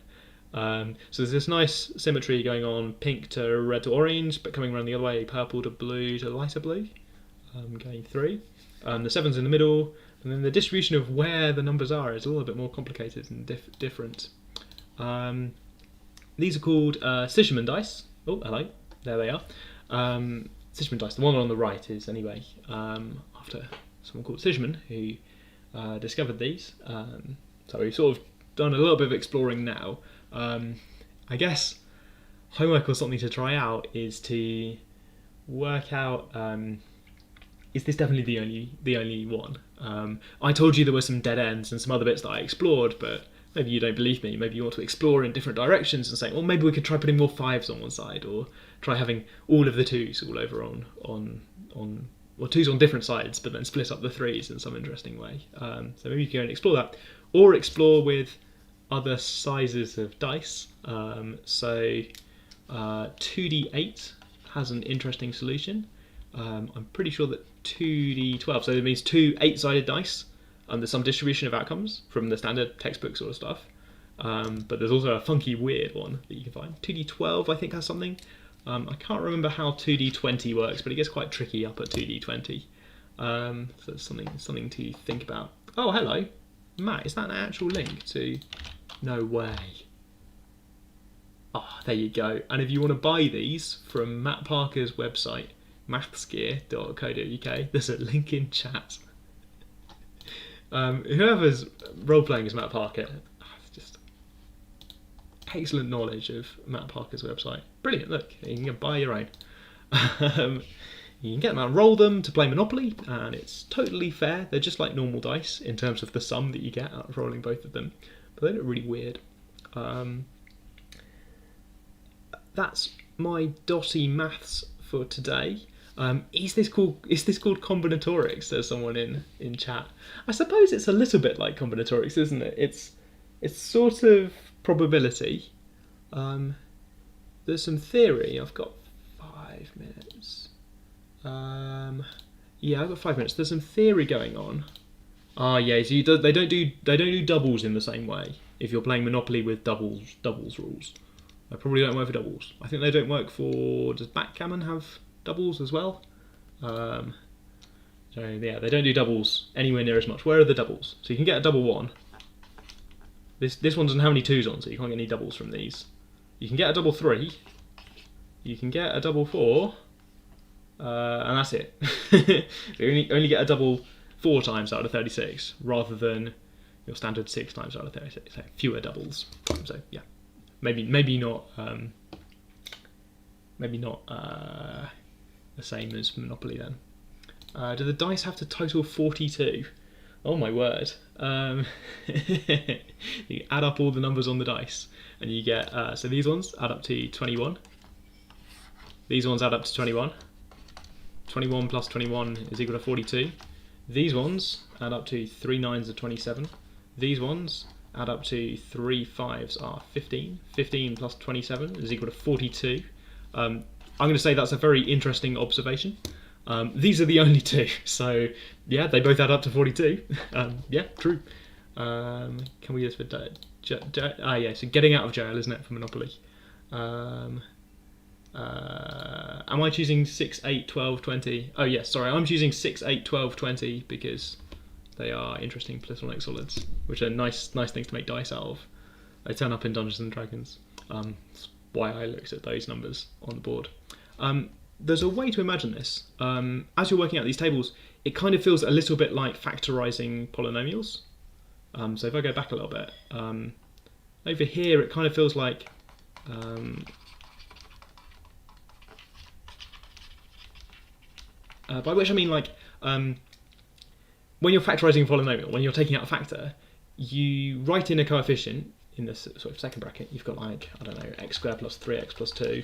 A: So there's this nice symmetry going on, pink to red to orange, but coming around the other way, purple to blue to lighter blue, going through. The 7's in the middle, And then the distribution of where the numbers are is a little bit more complicated and different. These are called Sicherman dice. Oh, hello. There they are. Sicherman dice. The one on the right is, anyway, after someone called Sicherman who discovered these. So we've sort of done a little bit of exploring now. I guess homework or something to try out is to work out, is this definitely the only one? I told you there were some dead ends and some other bits that I explored, but maybe you don't believe me. Maybe you want to explore in different directions and say, well, maybe we could try putting more 5s on one side, or try having all of the 2s all over on or 2s on different sides, but then split up the 3s in some interesting way. So maybe you can go and explore that, or explore with other sizes of dice. So 2d8 has an interesting solution. I'm pretty sure that 2d12, so it means 2 8-sided dice, and there's some distribution of outcomes from the standard textbook sort of stuff. But there's also a funky, weird one that you can find. 2d12, I think, has something. I can't remember how 2d20 works, but it gets quite tricky up at 2d20. So it's something to think about. Oh, hello, Matt. Is that an actual link to? No way. Oh, there you go. And if you want to buy these from Matt Parker's website, mathsgear.co.uk, there's a link in chat. Whoever's role-playing as Matt Parker, just excellent knowledge of Matt Parker's website. Brilliant, look, you can buy your own. You can get them out and roll them to play Monopoly, and it's totally fair. They're just like normal dice in terms of the sum that you get out of rolling both of them, but they look really weird. That's my Dotty maths for today. Is this called combinatorics? Says someone in chat. I suppose it's a little bit like combinatorics, isn't it? It's sort of probability. There's some theory. I've got 5 minutes. Yeah, I've got 5 minutes. There's some theory going on. Yeah. So they don't do doubles in the same way. If you're playing Monopoly with doubles rules, they probably don't work for doubles. I think they don't work for. Does backgammon have doubles as well? So yeah, they don't do doubles anywhere near as much. Where are the doubles? So you can get a double 1. This one doesn't have any 2s on, so you can't get any doubles from these. You can get a double 3. You can get a double 4, and that's it. You only get a double 4 times out of 36, rather than your standard 6 times out of 36. So fewer doubles. So yeah, maybe not. Maybe not the same as Monopoly then. Do the dice have to total 42? Oh my word. You add up all the numbers on the dice and you get, so these ones add up to 21. These ones add up to 21. 21 plus 21 is equal to 42. These ones add up to 3 9s are 27. These ones add up to 3 5s are 15. 15 plus 27 is equal to 42. I'm going to say that's a very interesting observation. These are the only 2, so yeah, they both add up to 42. Yeah, true. Can we use for yeah, so getting out of jail, isn't it, for Monopoly? Am I choosing 6, 8, 12, 20? Oh yes, sorry, I'm choosing 6, 8, 12, 20 because they are interesting platonic solids, which are nice things to make dice out of. They turn up in Dungeons and Dragons. That's why I looked at those numbers on the board. There's a way to imagine this. As you're working out these tables, it kind of feels a little bit like factorising polynomials. So if I go back a little bit, over here it kind of feels like by which I mean like when you're factorising a polynomial, when you're taking out a factor, you write in a coefficient in this sort of second bracket. You've got like, I don't know, x squared plus 3x plus 2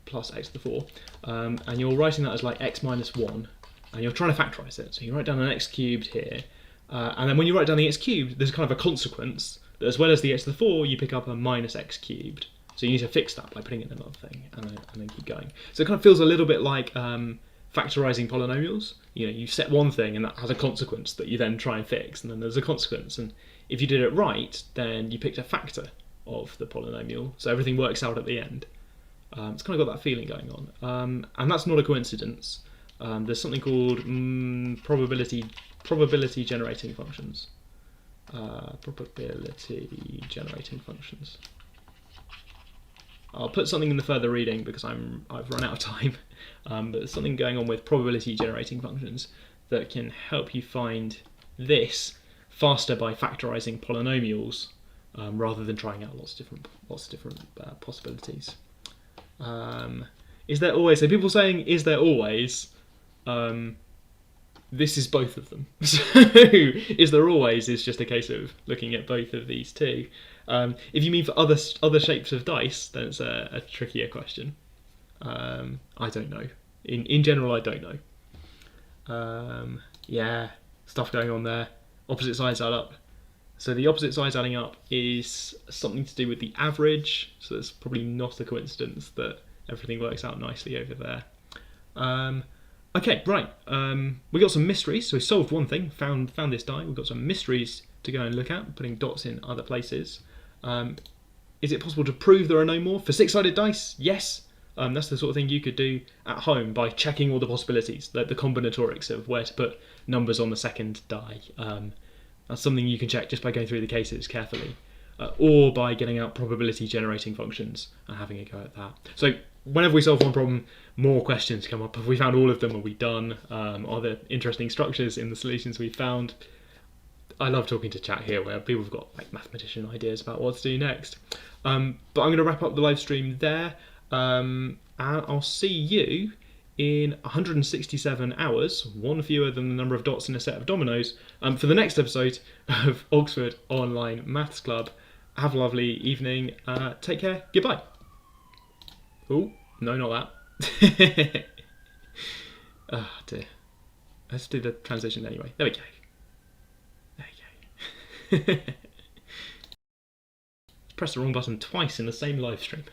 A: plus x to the 4, and you're writing that as like x minus 1, and you're trying to factorise it. So you write down an x cubed here, and then when you write down the x cubed, there's kind of a consequence that as well as the x to the 4, you pick up a minus x cubed. So you need to fix that by putting it in another thing, and then keep going. So it kind of feels a little bit like factorising polynomials. You know, you set one thing and that has a consequence that you then try and fix, and then there's a consequence. And if you did it right, then you picked a factor of the polynomial, so everything works out at the end. It's kind of got that feeling going on, and that's not a coincidence. There's something called probability probability generating functions. Probability generating functions. I'll put something in the further reading because I've run out of time. But there's something going on with probability generating functions that can help you find this faster by factorizing polynomials rather than trying out lots of different possibilities. Is there always? So people saying, is there always? This is both of them. So is there always is just a case of looking at both of these two. If you mean for other shapes of dice, then it's a trickier question. I don't know. In general, I don't know. Yeah, stuff going on there. Opposite sides add up. So the opposite sides adding up is something to do with the average. So it's probably not a coincidence that everything works out nicely over there. Okay, right. We got some mysteries. So we solved one thing, found this die. We've got some mysteries to go and look at, putting dots in other places. Is it possible to prove there are no more for six-sided dice? Yes. That's the sort of thing you could do at home by checking all the possibilities, the combinatorics of where to put numbers on the second die. That's something you can check just by going through the cases carefully, or by getting out probability generating functions and having a go at that. So whenever we solve one problem, more questions come up. Have we found all of them? Are we done? Are there interesting structures in the solutions we found? I love talking to chat here where people have got like mathematician ideas about what to do next. But I'm going to wrap up the live stream there. And I'll see you in 167 hours, one fewer than the number of dots in a set of dominoes, for the next episode of Oxford Online Maths Club. Have a lovely evening. Take care. Goodbye. Oh, no, not that. Oh dear. Let's do the transition anyway. There we go. There you go. Press the wrong button twice in the same live stream.